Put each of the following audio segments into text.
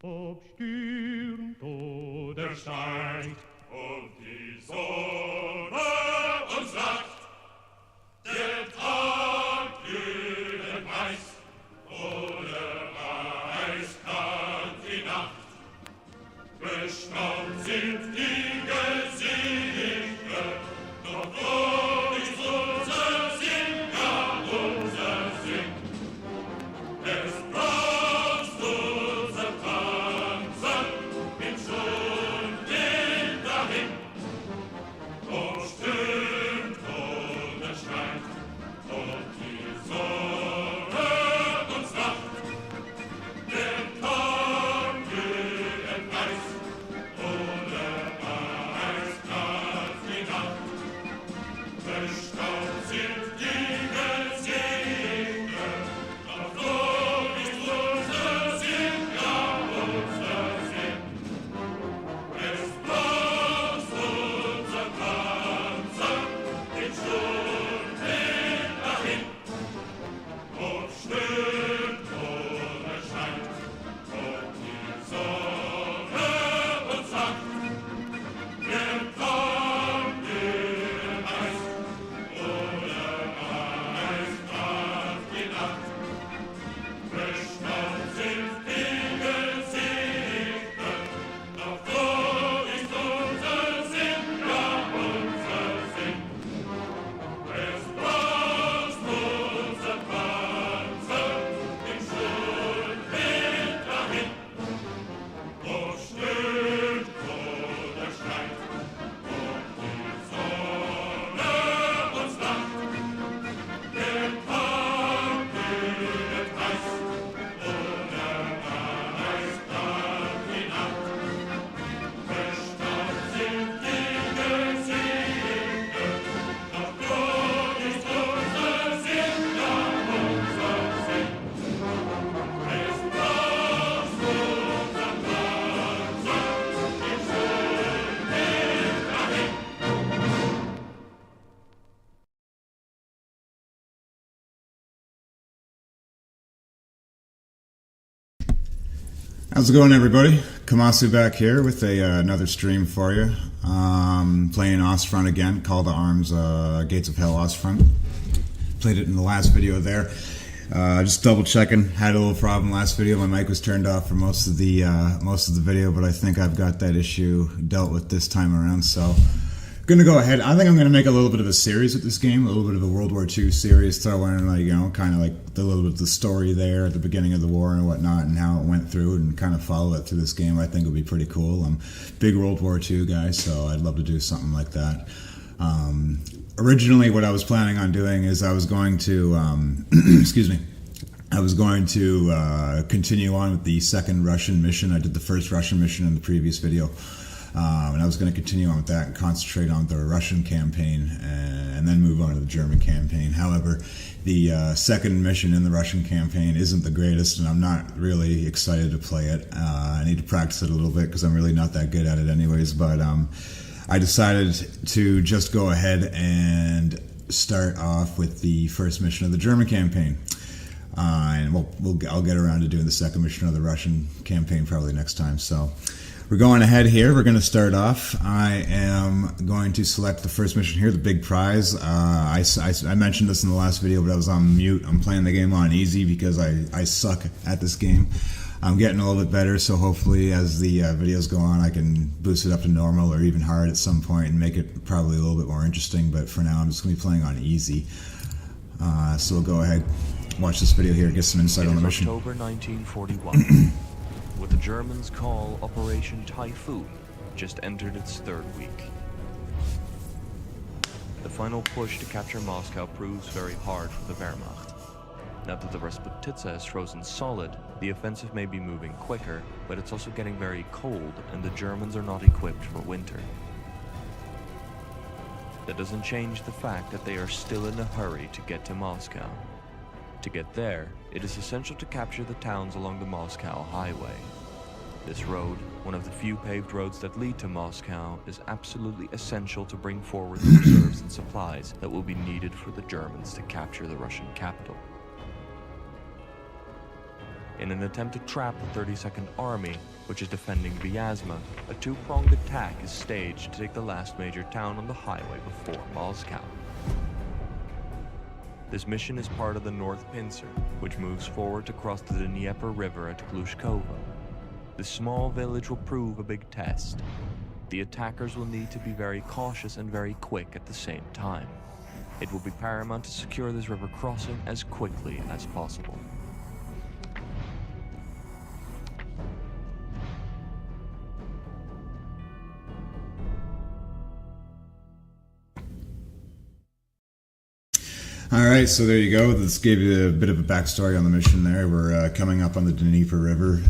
Ob stürmt oder schneit, ob die Sonne uns lacht, der Tag glühend weiß, oder eiskalt die Nacht. Bestaunt sind die Gesichter, doch wo ist unser Sinn, ja unser Sinn. Es braucht unser Panzer im Schund dahin, ob stürmt oder schneit, ob die Sonne uns lacht, der Tag glühend weiß, oder eiskalt die Nacht. Bestaunt sind die Gesichter, doch wo ist unser Sinn, ja unser Sinn. Es braucht unser Panzer den Sturm dahin, ob stürmt oder schneit, ob die Sonne uns lacht, der Tag glühend weiß, oder eiskalt die Nacht. Bestaunt sind die Gesichter, doch wo ist unser Sinn, ja unser Sinn. Es braucht unser Panzer im Schuld dahin, ob stürmt oder schneit, ob die Sonne uns lacht, der Tag glühend weiß, oder eiskalt die Nacht. Bestaunt sind die Gesichter, doch wo ist unser Sinn, ja unser Sinn. Es braucht unser Panzer im Schuld dahin. How's it going, everybody? Kamasu back here with another stream for you. Playing Ostfront again, Call to Arms, Gates of Hell Ostfront. Played it in the last video there. Just double checking. Had a little problem last video. My mic was turned off for most of the video, but I think I've got that issue dealt with this time around. So, gonna go ahead. I think I'm gonna make a little bit of a series with this game, a little bit of a World War II series, throw in kind of like a little bit of the story there at the beginning of the war and whatnot, and how it went through, and kind of follow it through this game. I think would be pretty cool. I'm a big World War II guy, so I'd love to do something like that. Originally, what I was planning on doing is I was going to, excuse me, I was going to continue on with the second Russian mission. I did the first Russian mission in the previous video. And I was going to continue on with that and concentrate on the Russian campaign and then move on to the German campaign. However, the second mission in the Russian campaign isn't the greatest, and I'm not really excited to play it. I need to practice it a little bit because I'm really not that good at it anyways, but I decided to just go ahead and start off with the first mission of the German campaign. And I'll get around to doing the second mission of the Russian campaign probably next time. So we're going ahead here. We're going to start off. I am going to select the first mission here, the big prize. I mentioned this in the last video, but I was on mute. I'm playing the game on easy because I suck at this game. I'm getting a little bit better, so hopefully as the videos go on, I can boost it up to normal or even hard at some point and make it probably a little bit more interesting. But for now, I'm just going to be playing on easy. So we'll go ahead, watch this video here, get some insight on the mission. October 1941. What the Germans call Operation Typhoon just entered its third week. The final push to capture Moscow proves very hard for the Wehrmacht. Now that the Rasputitsa is frozen solid, the offensive may be moving quicker, but it's also getting very cold and the Germans are not equipped for winter. That doesn't change the fact that they are still in a hurry to get to Moscow. To get there, it is essential to capture the towns along the Moscow Highway. This road, one of the few paved roads that lead to Moscow, is absolutely essential to bring forward the reserves and supplies that will be needed for the Germans to capture the Russian capital. in an attempt to trap the 32nd Army, which is defending Vyazma. A two-pronged attack is staged to take the last major town on the highway before Moscow. This mission is part of the North Pincer, which moves forward to cross the Dnieper River at Glushkovo. This small village will prove a big test. The attackers will need to be very cautious and very quick at the same time. It will be paramount to secure this river crossing as quickly as possible. Alright, so there you go. This gave you a bit of a backstory on the mission there. We're coming up on the Dnieper River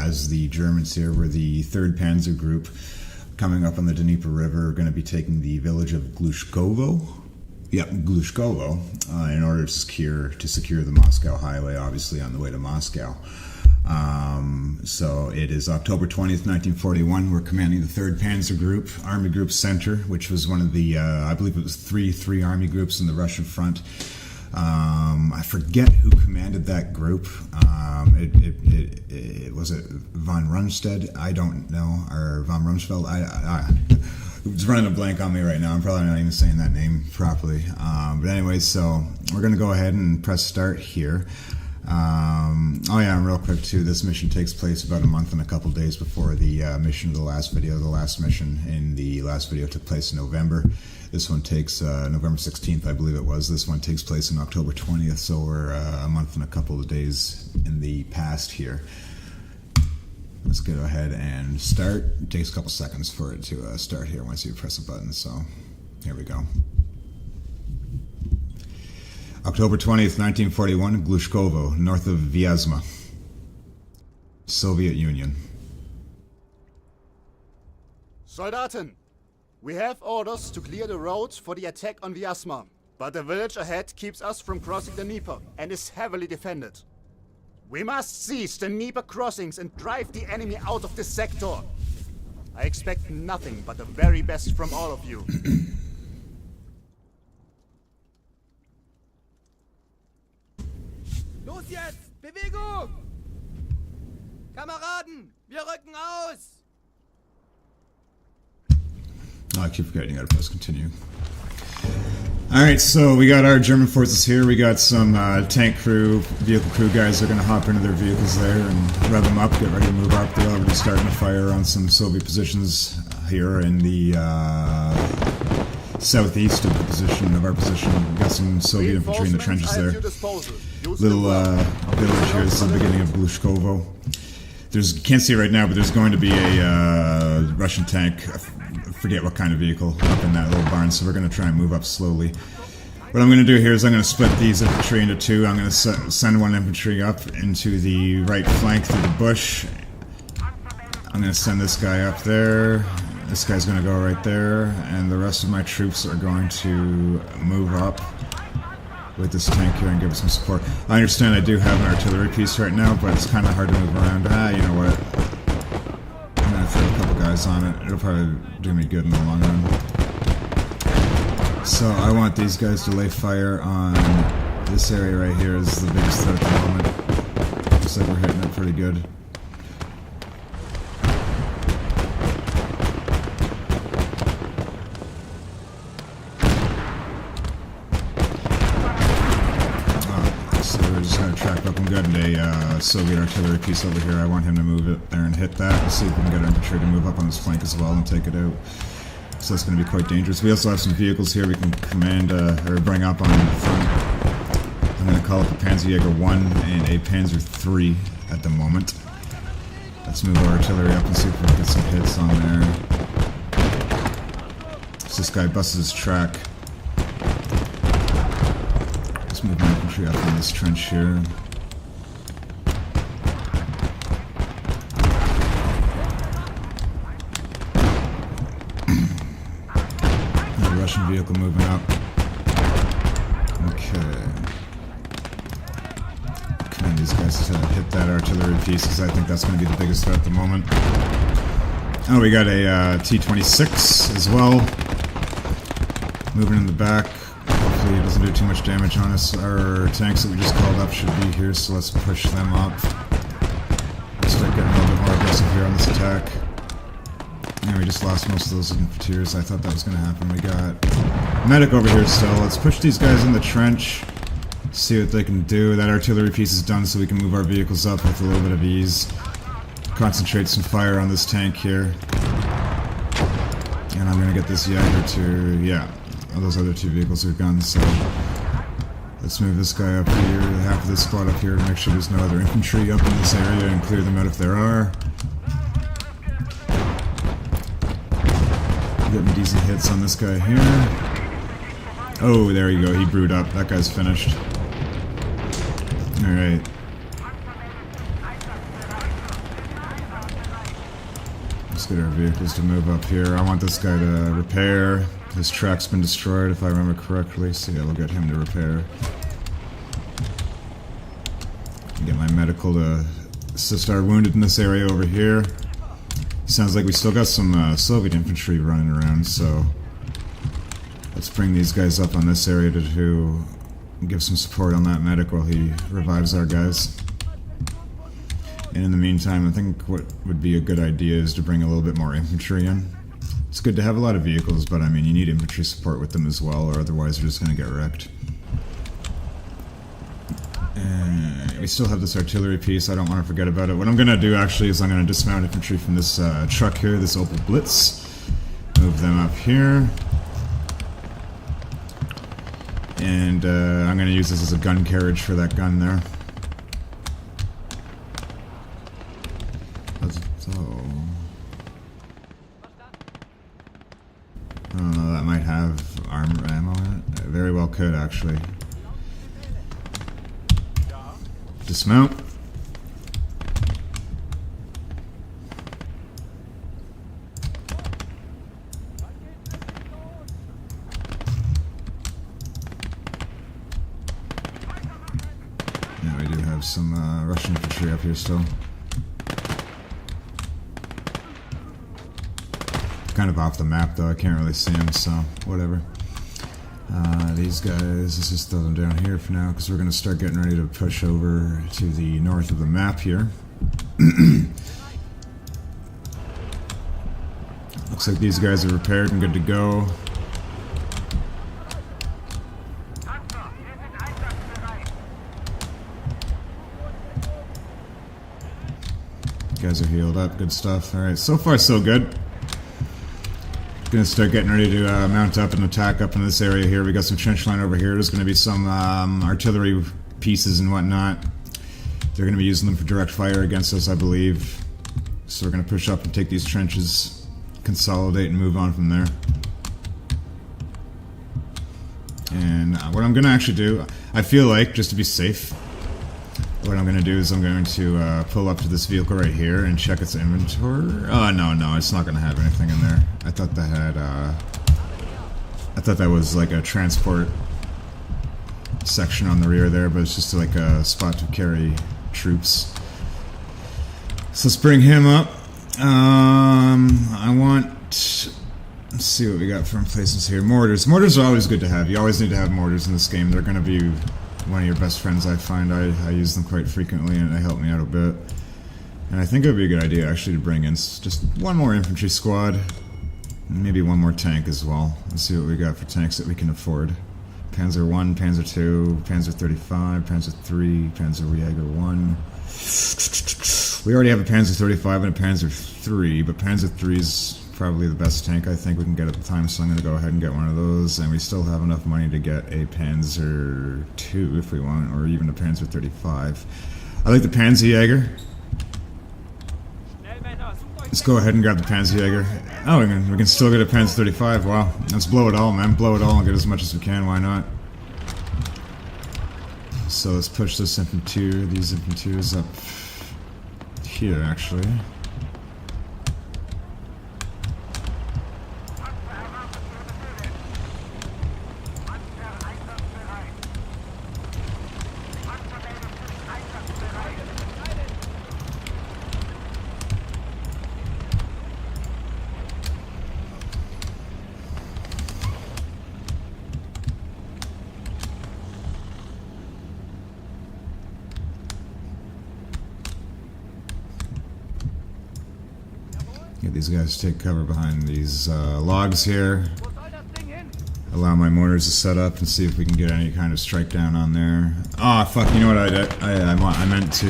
as the Germans here. We're the 3rd Panzer Group coming up on the Dnieper River. We're going to be taking the village of Glushkovo. Yep, Glushkovo, in order to secure the Moscow highway, obviously on the way to Moscow. So it is October 20th, 1941. We're commanding the 3rd Panzer Group, Army Group Center, which was one of the, I believe it was three army groups in the Russian front. I forget who commanded that group. Was it von Rundstedt? I don't know, or von Rumsfeld. It's running a blank on me right now. I'm probably not even saying that name properly. But anyway, so we're going to go ahead and press start here. Oh yeah, and real quick too, this mission takes place about a month and a couple days before the mission of the last video. The last mission in the last video took place in November. This one takes November 16th, I believe it was. This one takes place on October 20th, so we're a month and a couple of days in the past here. Let's go ahead and start. It takes a couple seconds for it to start here once you press a button, so here we go. October 20th, 1941, Glushkovo, north of Vyazma, Soviet Union. Soldaten, we have orders to clear the road for the attack on Vyazma, but the village ahead keeps us from crossing the Dnieper and is heavily defended. We must seize the Dnieper crossings and drive the enemy out of this sector. I expect nothing but the very best from all of you. Los jetzt! Bewegung! Kameraden, wir rücken aus! Oh, I keep forgetting, you gotta press continue. Alright, so we got our German forces here. We got some tank crew, vehicle crew guys that are going to hop into their vehicles there and rev them up, get ready to move up. They're already starting to fire on some Soviet positions here in the southeast of the position, of our position. We've got some Soviet infantry in the trenches there. Little village here is the beginning of Glushkovo. You can't see it right now, but there's going to be a Russian tank, I forget what kind of vehicle, up in that little barn, so we're going to try and move up slowly. What I'm going to do here is I'm going to split these infantry into two. I'm going to send one infantry up into the right flank through the bush. I'm going to send this guy up there. This guy's going to go right there, and the rest of my troops are going to move up with this tank here and give it some support. I understand I do have an artillery piece right now, but it's kind of hard to move around. You know what? I'm going to throw a couple guys on it. It'll probably do me good in the long run. So I want these guys to lay fire on this area right here. Is the biggest threat at the moment. Looks like we're hitting it pretty good. A Soviet artillery piece over here. I want him to move it there and hit that. Let's see if we can get our infantry to move up on this flank as well and take it out. So that's going to be quite dangerous. We also have some vehicles here we can command or bring up on the front. I'm going to call up a Panzerjäger 1 and a Panzer 3 at the moment. Let's move our artillery up and see if we can get some hits on there. So this guy busts his track. Let's move my infantry up in this trench here. Russian vehicle moving up. Okay. Command these guys to hit that artillery piece because I think that's going to be the biggest threat at the moment. Oh, we got a T-26 as well. Moving in the back. Hopefully it doesn't do too much damage on us. Our tanks that we just called up should be here, so let's push them up. aggressive here on this attack. Yeah, we just lost most of those infantries. I thought that was going to happen. We got medic over here still. Let's push these guys in the trench. See what they can do. That artillery piece is done so we can move our vehicles up with a little bit of ease. Concentrate some fire on this tank here. And I'm going to get this Jaeger to... yeah, those other two vehicles are guns, so... let's move this guy up here, half of this squad up here to make sure there's no other infantry up in this area and clear them out if there are. Getting decent hits on this guy here. Oh, there you go, he brewed up. That guy's finished. Alright. Let's get our vehicles to move up here. I want this guy to repair. His track's been destroyed, if I remember correctly, so yeah, we'll get him to repair. Get my medical to assist our wounded in this area over here. Sounds like we still got some Soviet infantry running around, so let's bring these guys up on this area to give some support on that medic while he revives our guys. And in the meantime, I think what would be a good idea is to bring a little bit more infantry in. It's good to have a lot of vehicles, but I mean, you need infantry support with them as well, or otherwise you're just going to get wrecked. And we still have this artillery piece, I don't want to forget about it. What I'm going to do actually is I'm going to dismount infantry from this truck here, this Opel Blitz. Move them up here. And I'm going to use this as a gun carriage for that gun there. That might have armor ammo in it. It very well could, actually. Dismount. Yeah, we do have some Russian infantry up here still. Kind of off the map though, I can't really see them, so whatever. These guys, let's just throw them down here for now because we're going to start getting ready to push over to the north of the map here. Looks like these guys are repaired and good to go. Guys are healed up, good stuff. Alright, so far so good. Gonna start getting ready to mount up and attack up in this area here. We got some trench line over here. There's gonna be some artillery pieces and whatnot. They're gonna be using them for direct fire against us, I believe. So we're gonna push up and take these trenches, consolidate and move on from there. And what I'm gonna actually do, I feel like, just to be safe, what I'm going to do is I'm going to pull up to this vehicle right here and check its inventory. Oh, no, it's not going to have anything in there. I thought that had, I thought that was like a transport section on the rear there, but it's just like a spot to carry troops. So let's bring him up. I want, let's see what we got for places here. Mortars. Mortars are always good to have. You always need to have mortars in this game. They're going to be one of your best friends, I find. I use them quite frequently and they help me out a bit. And I think it would be a good idea actually to bring in just one more infantry squad. And maybe one more tank as well. Let's see what we got for tanks that we can afford. Panzer 1, Panzer 2, Panzer 35, Panzer 3, Panzer Jaeger 1. We already have a Panzer 35 and a Panzer 3, but Panzer 3 is probably the best tank I think we can get at the time, so I'm going to go ahead and get one of those, and we still have enough money to get a Panzer 2 if we want, or even a Panzer 35. I like the Panzer Jaeger. Let's go ahead and grab the Panzer Jaeger. Oh, we can still get a Panzer 35, wow. Let's blow it all, man, blow it all and get as much as we can, why not? So let's push this infantry, these infantries up here actually. Get these guys to take cover behind these logs here. Allow my mortars to set up and see if we can get any kind of strike down on there. Oh fuck! You know what I did? I meant to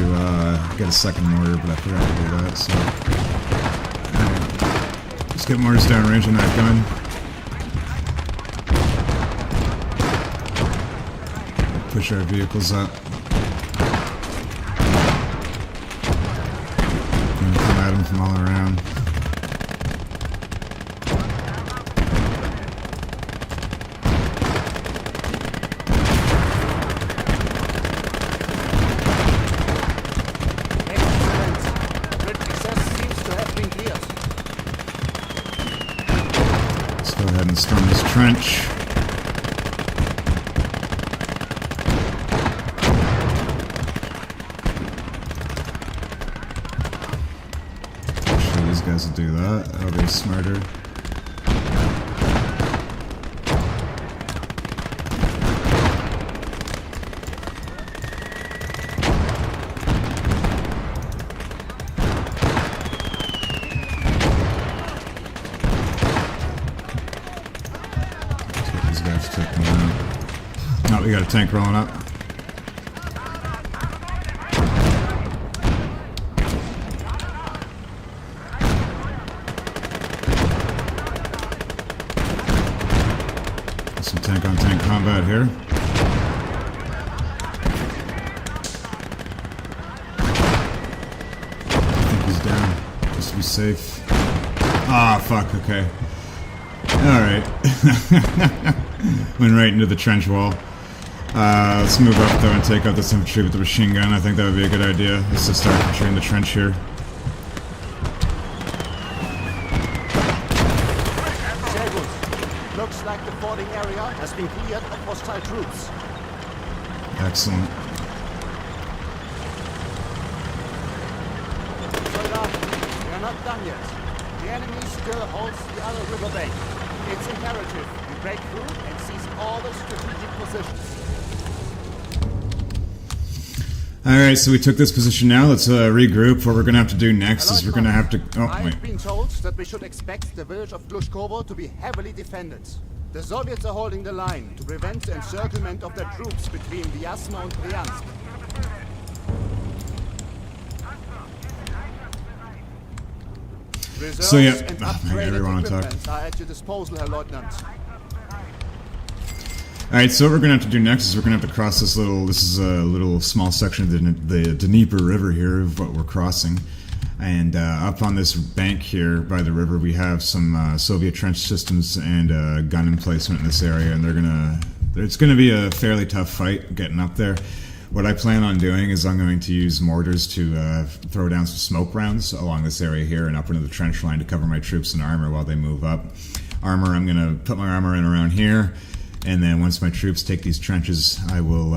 get a second mortar, but I forgot to do that. So let's get mortars downrange on that gun. Push our vehicles up. And come at them from all around. Storm this trench. I'm sure these guys will do that. That'll be smarter. No, we got a tank rolling up. Some tank-on-tank combat here. I think he's down, just to be safe. Ah, fuck, okay. Alright. Went right into the trench wall. Let's move up though and take out this infantry with the machine gun. I think that would be a good idea. Let's just start infantry in the trench here. Looks like the fording area has been cleared of hostile troops. Excellent. Soldat, we are not done yet. The enemy still holds the other riverbank. It's imperative we break through and seize all the strategic positions. Alright, so we took this position now. Let's regroup. What we're going to have to do next is we're going to have to... Oh, wait. I've been told that we should expect the village of Glushkovo to be heavily defended. The Soviets are holding the line to prevent the encirclement of their troops between Vyazma and Bryansk. Reserves So, yeah. and Oh, man, upgraded everyone on equipment are at your disposal, Herr Leutnant. Alright, so what we're going to have to do next is we're going to have to cross this little... This is a little small section of the Dnieper River here of what we're crossing. And up on this bank here by the river, we have some Soviet trench systems and gun emplacement in this area. And they're going to... It's going to be a fairly tough fight getting up there. What I plan on doing is I'm going to use mortars to throw down some smoke rounds along this area here and up into the trench line to cover my troops in armor while they move up. Armor, I'm going to put my armor in around here. And then once my troops take these trenches, I will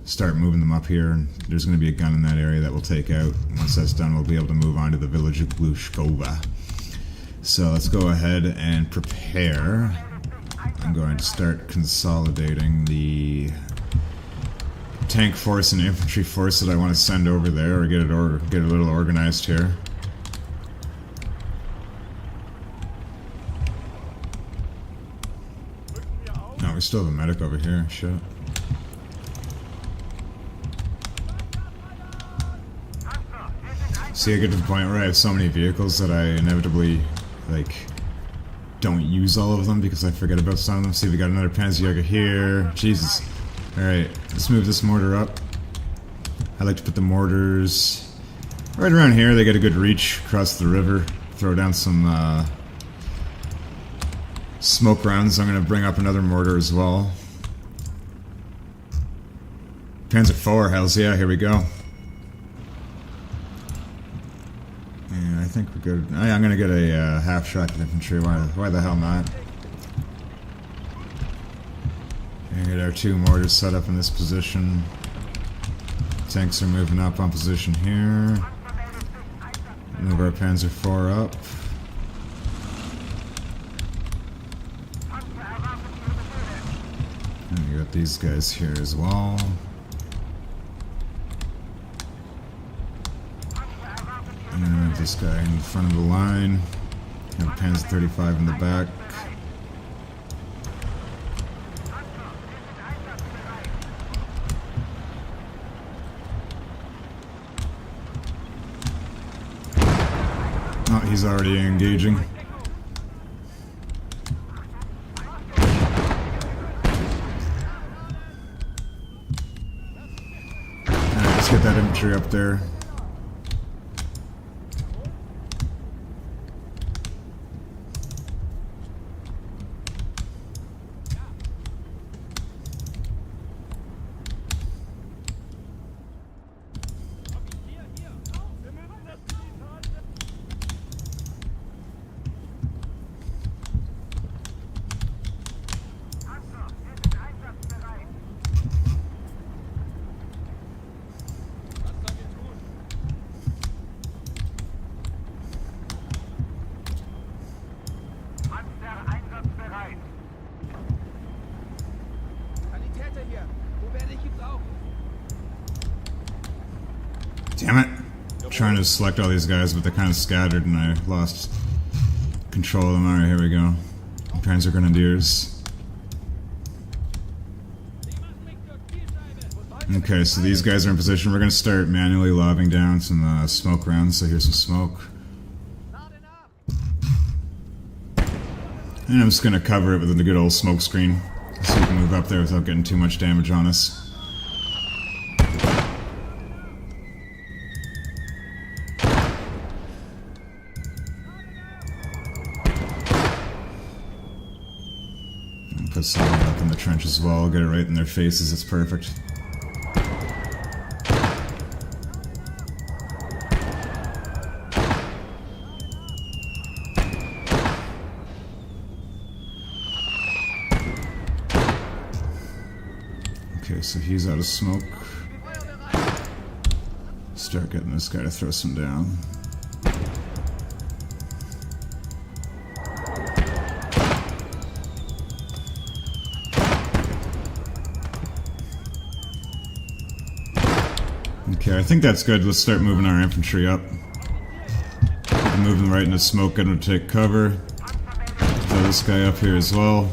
start moving them up here. And there's going to be a gun in that area that we'll take out. Once that's done, we'll be able to move on to the village of Glushkovo. So let's go ahead and prepare. I'm going to start consolidating the tank force and infantry force that I want to send over there, or get a little organized here. No, we still have a medic over here. Shit. See, I get to the point where I have so many vehicles that I inevitably, like, don't use all of them because I forget about some of them. See, we got another Panzer here. Jesus. Alright, let's move this mortar up. I like to put the mortars right around here. They get a good reach across the river. Throw down some smoke rounds. I'm going to bring up another mortar as well. Panzer IV, hells yeah, here we go. Yeah, I think we're good. I'm going to get a half-shot infantry. Why the hell not? And get our two mortars set up in this position. Tanks are moving up on position here. Move our Panzer IV up. And we got these guys here as well. And this guy in the front of the line. Have a Panzer 35 in the back. Oh, he's already engaging. Alright, let's get that infantry up there. Damn it. I'm trying to select all these guys, but they're kind of scattered and I lost control of them. Alright, here we go. Panzer Grenadiers. Okay, so these guys are in position. We're going to start manually lobbing down some smoke rounds. So here's some smoke. And I'm just going to cover it with a good old smoke screen so we can move up there without getting too much damage on us. Put some up in the trench as well, get it right in their faces, it's perfect. Okay, so he's out of smoke. Start getting this guy to throw some down. Okay, I think that's good. Let's start moving our infantry up. We can move them right into smoke, get them to take cover. Throw this guy up here as well.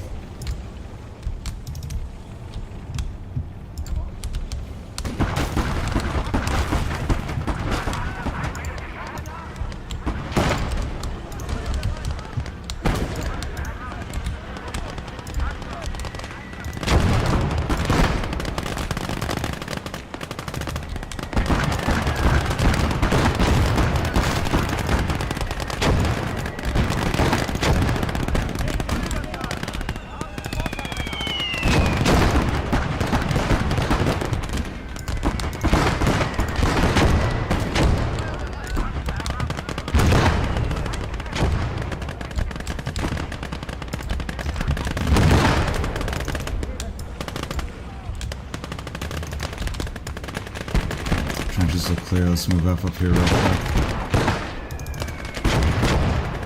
Trenches look clear. Let's move up here real quick.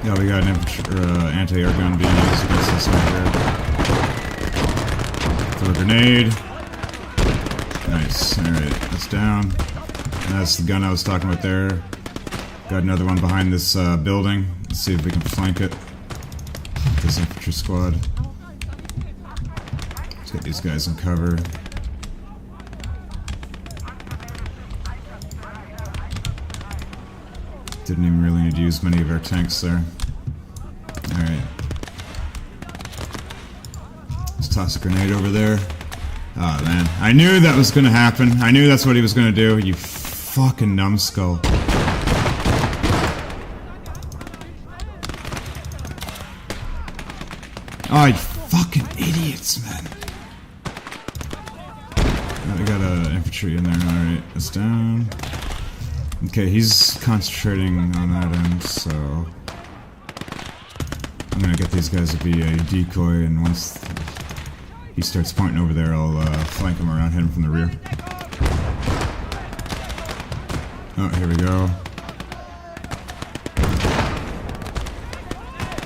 Yeah, we got an anti-air gun being used against us right here. Throw a grenade. Nice. Alright, that's down. And that's the gun I was talking about there. Got another one behind this building. Let's see if we can flank it. This infantry squad. Let's get these guys in cover. Didn't even really need to use many of our tanks there. Alright. Let's toss a grenade over there. Oh man, I knew that was gonna happen. I knew that's what he was gonna do. You fucking numbskull. Oh, you fucking idiots, man. Oh, we got infantry in there. Alright, it's down. Okay, he's concentrating on that end, so I'm gonna get these guys to be a decoy, and once he starts pointing over there, I'll flank him around, hit him from the rear. Oh, here we go.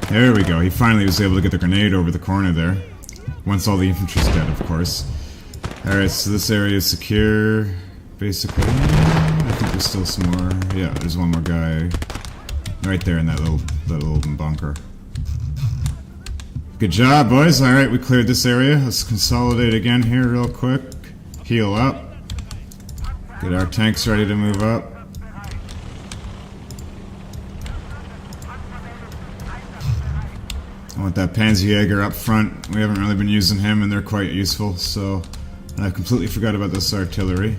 There we go. He finally was able to get the grenade over the corner there. Once all the infantry's dead, of course. Alright, so this area is secure, basically. I think there's still some more. Yeah, there's one more guy right there in that little bunker. Good job, boys. Alright, we cleared this area. Let's consolidate again here real quick. Heal up. Get our tanks ready to move up. I want that Panzerjäger up front. We haven't really been using him and they're quite useful, so... And I completely forgot about this artillery.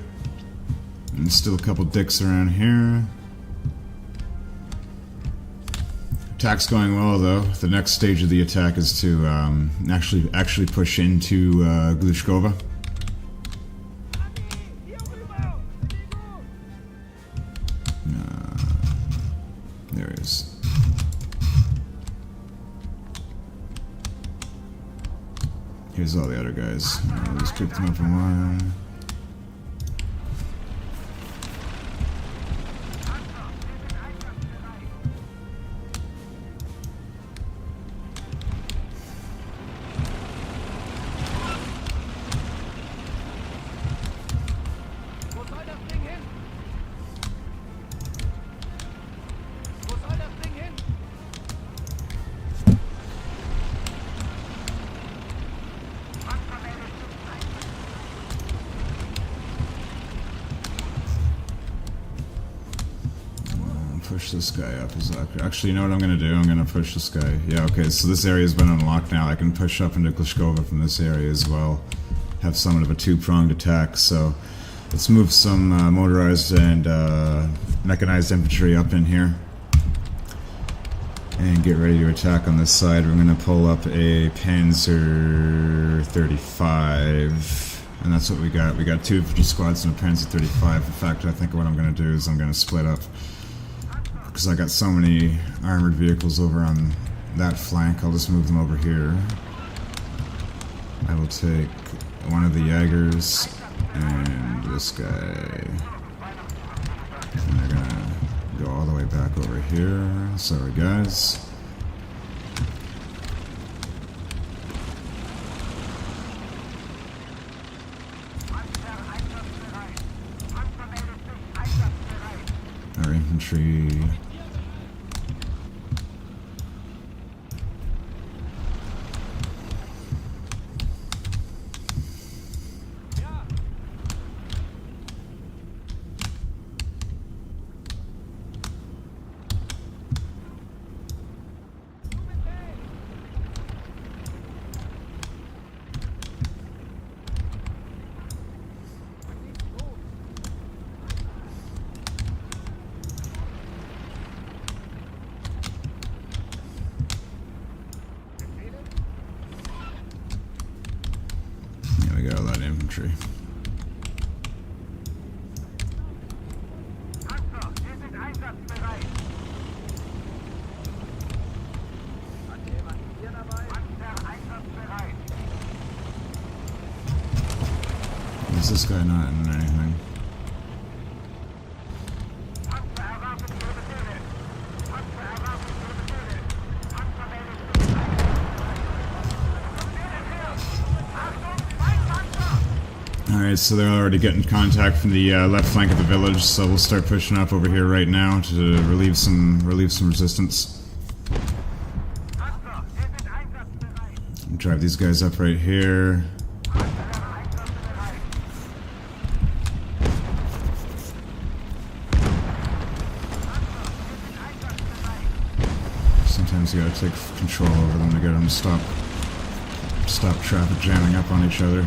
And still a couple dicks around here. Attack's going well though. The next stage of the attack is to actually push into Glushkovo. There he is. Here's all the other guys. I'll just group them up in line. Push this guy up. Actually, you know what I'm going to do? I'm going to push this guy. Yeah, okay, so this area has been unlocked now. I can push up into Glushkovo from this area as well. Have somewhat of a two-pronged attack, so let's move some motorized and mechanized infantry up in here. And get ready to attack on this side. We're going to pull up a Panzer 35. And that's what we got. We got two infantry squads and a Panzer 35. In fact, I think what I'm going to do is I'm going to split up. Because I got so many armored vehicles over on that flank, I'll just move them over here. I will take one of the Jaegers and this guy. And they're gonna go all the way back over here. Sorry guys. Our infantry. We got a lot of infantry. Is this guy not in anything? Alright, so they're already getting contact from the left flank of the village, so we'll start pushing up over here right now to relieve some resistance. Drive these guys up right here. Sometimes you gotta take control over them to get them to stop traffic jamming up on each other.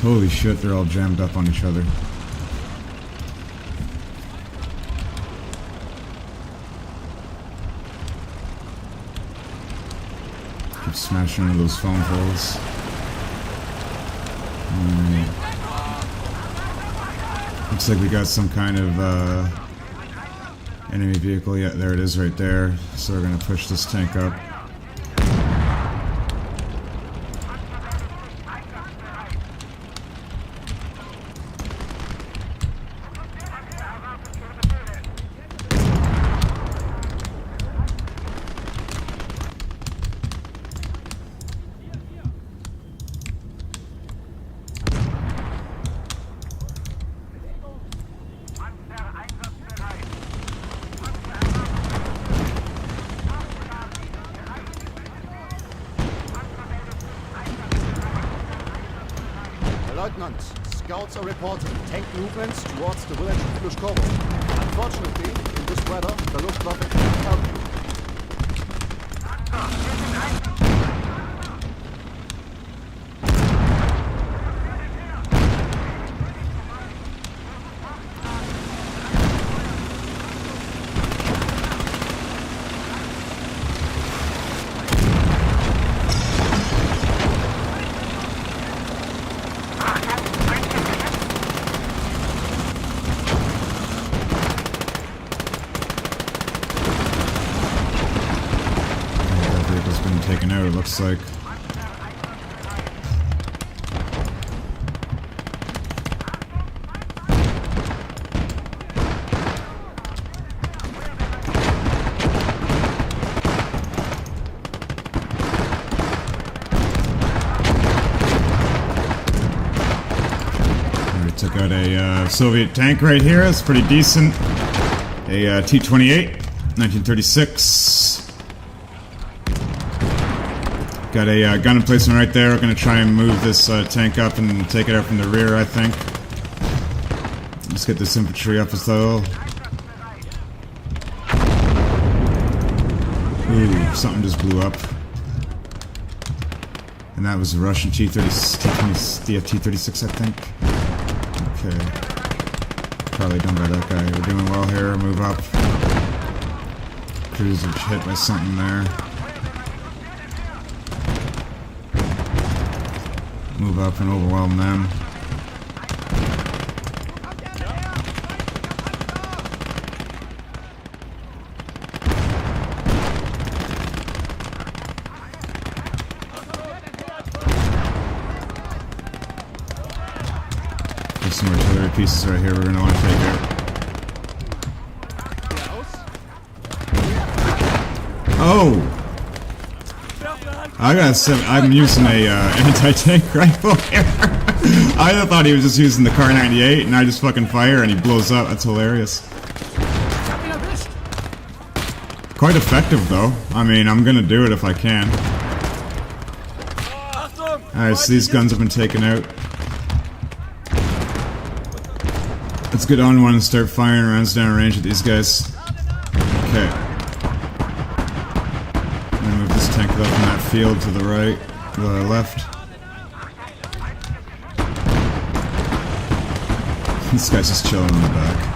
Holy shit, they're all jammed up on each other. Keep smashing into those phone poles. Looks like we got some kind of enemy vehicle. Yeah, there it is right there. So we're gonna push this tank up. Lieutenant, scouts are reporting tank movements towards the village of Glushkovo. Unfortunately, in this weather, the Luftwaffe can't help you. Taken out, it looks like. We took out a Soviet tank right here. It's pretty decent. A T-28, 1936. Got a gun emplacement right there. We're going to try and move this tank up and take it out from the rear, I think. Let's get this infantry up as though. Ooh, something just blew up. And that was a Russian T-36, I think. Okay. Probably done by that guy. We're doing well here. Move up. Cruiser hit by something there. Move up and overwhelm them. There's some artillery pieces right here we're going to want to take out. Oh! I'm using a anti-tank rifle here. I thought he was just using the Kar 98 and I just fucking fire and he blows up. That's hilarious. Quite effective though. I mean, I'm gonna do it if I can. Alright, so these guns have been taken out. Let's get on one and start firing rounds down range at these guys. Okay. Move this tank up in that field to the right, to the left. This guy's just chilling in the back.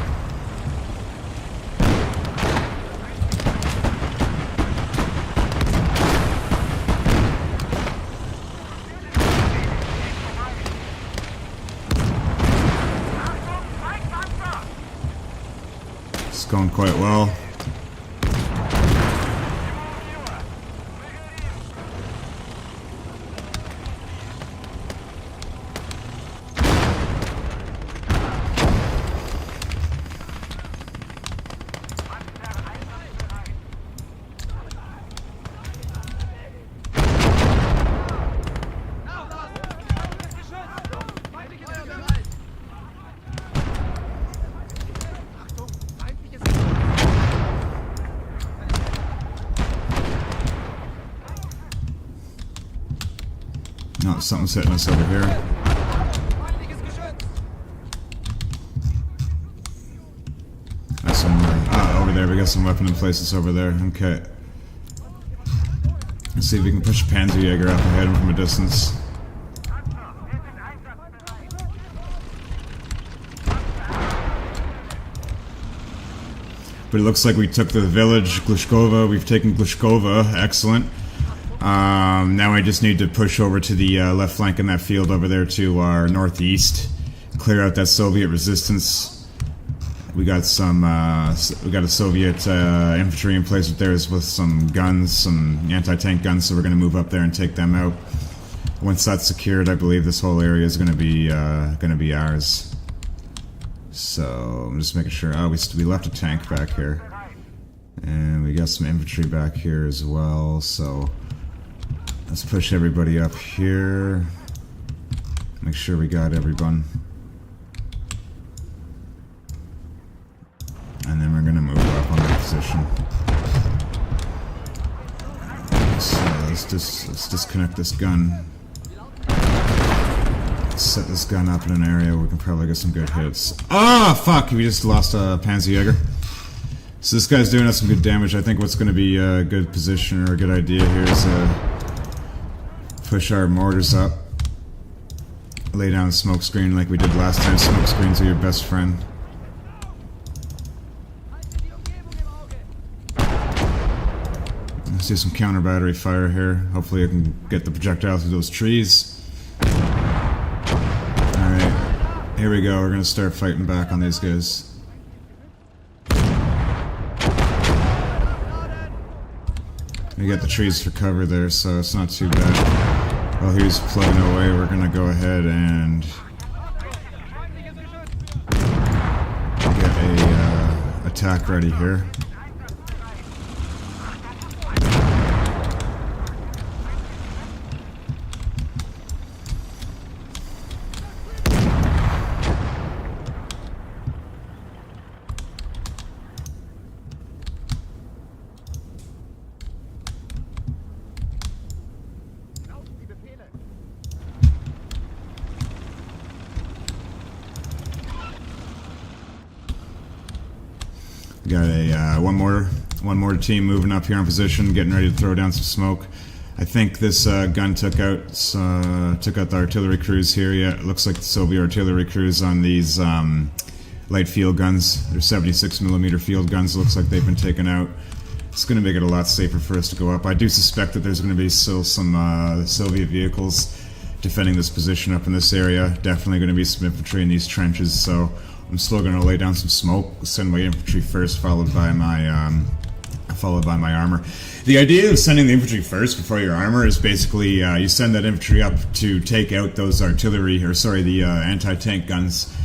It's going quite well. No, something's hitting us over here. That's some, over there, we got some weapon in places over there. Okay. Let's see if we can push a Panzerjäger up and hit him from a distance. But it looks like we took the village, Glushkovo. We've taken Glushkovo. Excellent. Now I just need to push over to the left flank in that field over there to our northeast, clear out that Soviet resistance. We got some, we got a Soviet infantry in place there with some guns, some anti-tank guns, so we're going to move up there and take them out. Once that's secured, I believe this whole area is going to be ours. So I'm just making sure. Oh, we left a tank back here, and we got some infantry back here as well. So let's push everybody up here. Make sure we got everyone, and then we're going to move up on that position. So let's disconnect this gun. Set this gun up in an area where we can probably get some good hits. Ah, fuck! We just lost a Panzerjäger. So this guy's doing us some good damage. I think what's going to be a good position or a good idea here is push our mortars up. Lay down a smoke screen like we did last time. Smoke screens are your best friend. Let's do some counter battery fire here. Hopefully I can get the projectile through those trees. Here we go, we're gonna start fighting back on these guys. We got the trees for cover there, so it's not too bad. While he's plugging away, we're gonna go ahead and get a attack ready here. Got a one more team moving up here in position, getting ready to throw down some smoke. I think this gun took out the artillery crews here. Yeah, it looks like the Soviet artillery crews on these light field guns. They're 76mm field guns. Looks like they've been taken out. It's going to make it a lot safer for us to go up. I do suspect that there's going to be still some Soviet vehicles defending this position up in this area. Definitely going to be some infantry in these trenches, so I'm still going to lay down some smoke, send my infantry first, followed by my armor. The idea of sending the infantry first before your armor is basically you send that infantry up to take out those the anti-tank guns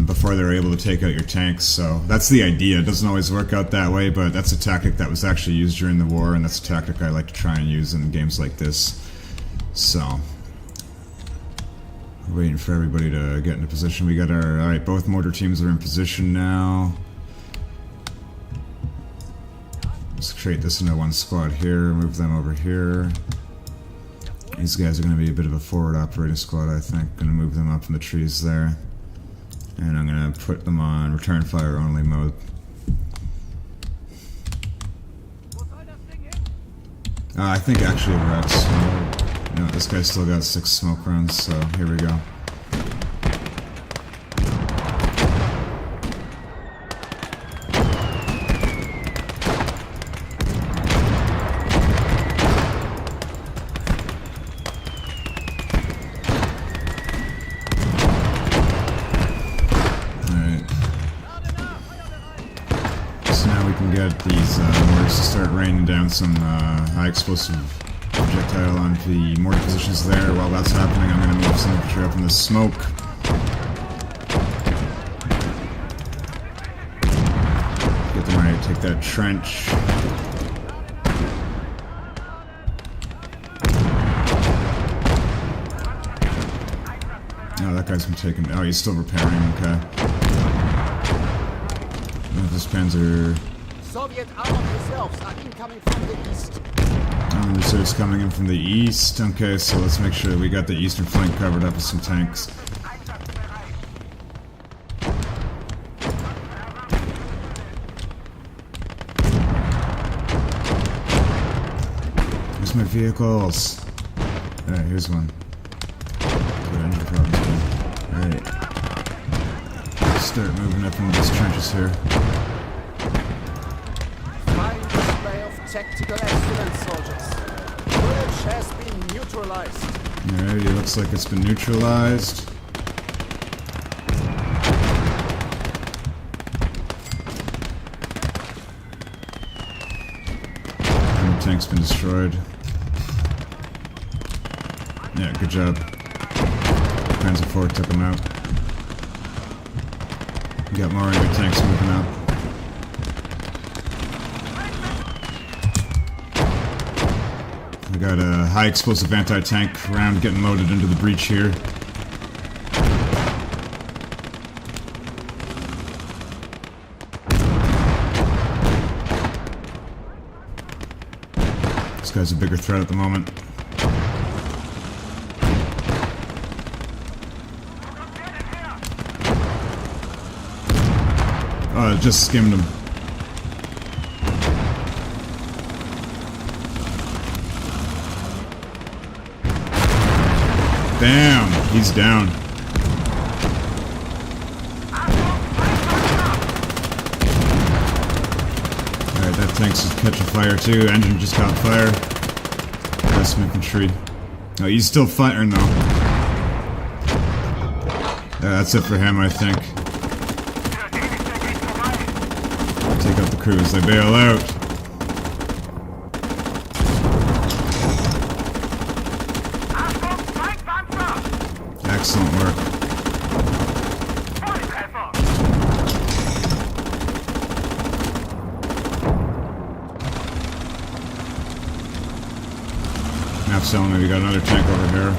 before they're able to take out your tanks. So that's the idea. It doesn't always work out that way, but that's a tactic that was actually used during the war, and that's a tactic I like to try and use in games like this. So waiting for everybody to get into position. We got our... Alright, both mortar teams are in position now. Let's create this into one squad here, move them over here. These guys are going to be a bit of a forward operating squad, I think. Going to move them up in the trees there. And I'm going to put them on return fire only mode. I think actually we're at smoke. No, this guy's still got 6 smoke rounds, so here we go. Alright. So now we can get these mortars to start raining down some high explosive projectile on the mortar positions there. While that's happening, I'm going to move some infantry up in the smoke. Get them ready to take that trench. Oh, that guy's been taken. Oh, he's still repairing. Okay. This Panzer. Soviet armored reserves are incoming from the east. Reserves coming in from the east. Okay, so let's make sure that we got the eastern flank covered up with some tanks. Here's my vehicles. Alright, here's one. Alright. Start moving up into these trenches here. Fine display of tactical excellence, soldiers. approach has been neutralized. Alright, it looks like it's been neutralized. And the tank's been destroyed. Yeah, good job. Panzer IV took him out. You got more enemy tanks moving up. We got a high explosive anti-tank round getting loaded into the breach here. This guy's a bigger threat at the moment. Oh, it just skimmed him. Damn, he's down. Alright, that tank's just catching fire too. Engine just caught fire. Got some infantry. Oh, he's still firing though. Yeah, that's it for him, I think. Take out the crews, they bail out. Excellent work. Map's telling me we got another tank over here.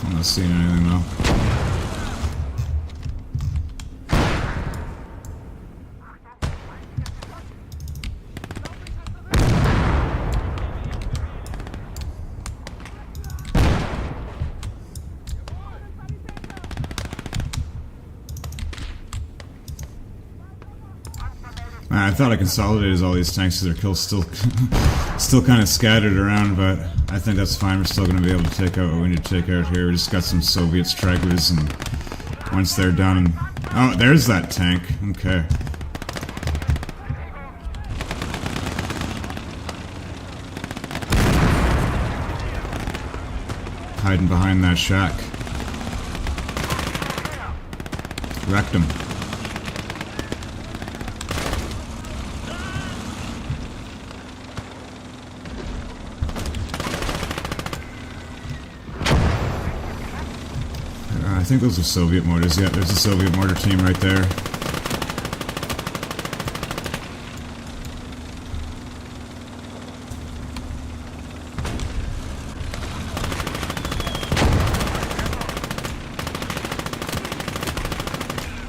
I'm not seeing anything though. I thought I consolidated all these tanks because their kills still kind of scattered around, but I think that's fine. We're still going to be able to take out what we need to take out here. We just got some Soviet stragglers, and once they're done... Oh, there's that tank. Okay. Hiding behind that shack. Wrecked him. I think those are Soviet mortars. Yeah, there's a Soviet mortar team right there.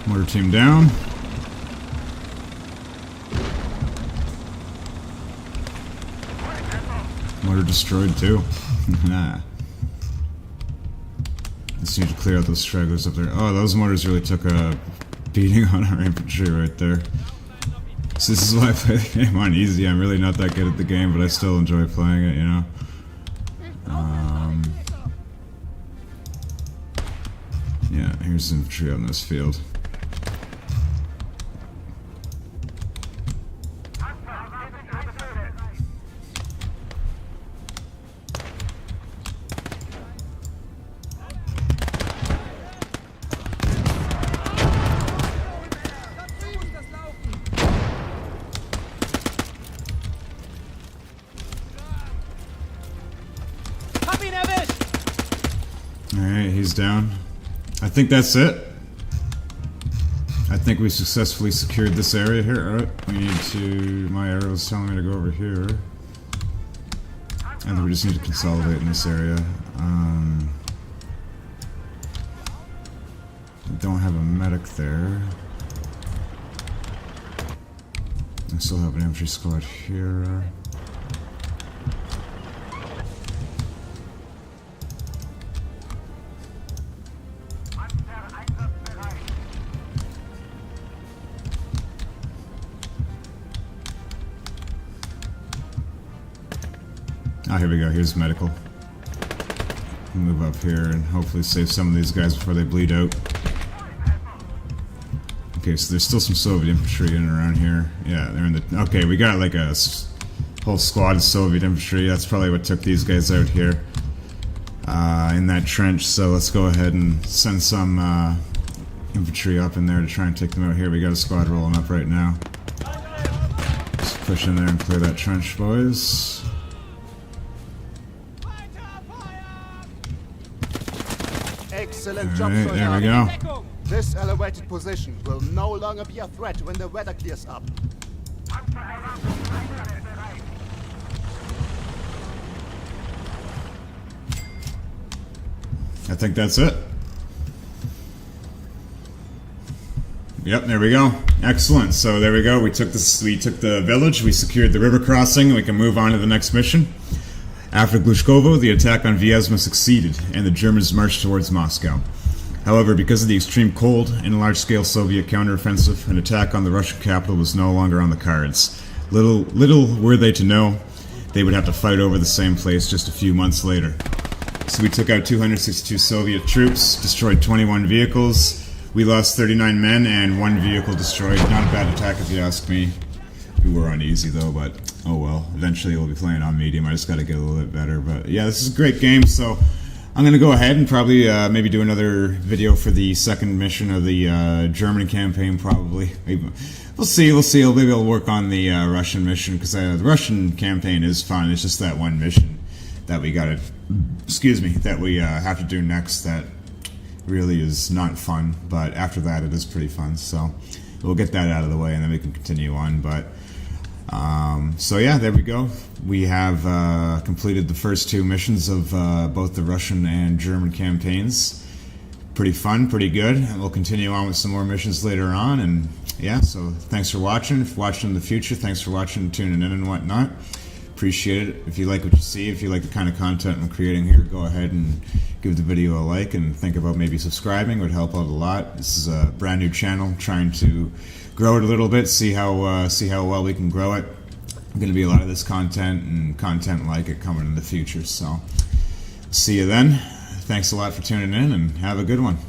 Mortar team down. Mortar destroyed too. Nah. Just need to clear out those stragglers up there. Oh, those mortars really took a beating on our infantry right there. So this is why I play the game on easy. I'm really not that good at the game, but I still enjoy playing it, you know? Yeah, here's infantry on this field. Alright, he's down. I think that's it. I think we successfully secured this area here. Alright, we need to... My arrow's telling me to go over here. And then we just need to consolidate in this area. We don't have a medic there. I still have an infantry squad here. Ah, here we go. Here's medical. Move up here and hopefully save some of these guys before they bleed out. Okay, so there's still some Soviet infantry in and around here. Yeah, they're in the... Okay, we got like a whole squad of Soviet infantry. That's probably what took these guys out here. In that trench, so let's go ahead and send some infantry up in there to try and take them out here. We got a squad rolling up right now. Just push in there and clear that trench, boys. Excellent job, Alright, there we Soldat. go. This elevated position will no longer be a threat when the weather clears up. I think that's it. Yep, there we go. Excellent. So there we go. We took the village, we secured the river crossing, and we can move on to the next mission. After Glushkovo, the attack on Vyazma succeeded, and the Germans marched towards Moscow. However, because of the extreme cold and a large-scale Soviet counteroffensive, an attack on the Russian capital was no longer on the cards. Little were they to know they would have to fight over the same place just a few months later. So we took out 262 Soviet troops, destroyed 21 vehicles. We lost 39 men and 1 vehicle destroyed. Not a bad attack if you ask me. We were on easy though, but oh well. Eventually we'll be playing on medium. I just got to get a little bit better. But yeah, this is a great game. So I'm going to go ahead and probably maybe do another video for the second mission of the German campaign probably. Maybe, we'll see. Maybe I'll work on the Russian mission because the Russian campaign is fun. It's just that one mission that we gotta, that we have to do next that really is not fun, but after that it is pretty fun, so we'll get that out of the way and then we can continue on. But so yeah, there we go. We have completed the first 2 missions of both the Russian and German campaigns. Pretty fun, pretty good, and we'll continue on with some more missions later on. And yeah, so thanks for watching. If you're watching in the future, thanks for watching, tuning in and whatnot. Appreciate it. If you like what you see, if you like the kind of content I'm creating here, go ahead and give the video a like and think about maybe subscribing. It would help out a lot. This is a brand new channel, trying to grow it a little bit, see how well we can grow it. Going to be a lot of this content and content like it coming in the future. So see you then. Thanks a lot for tuning in and have a good one.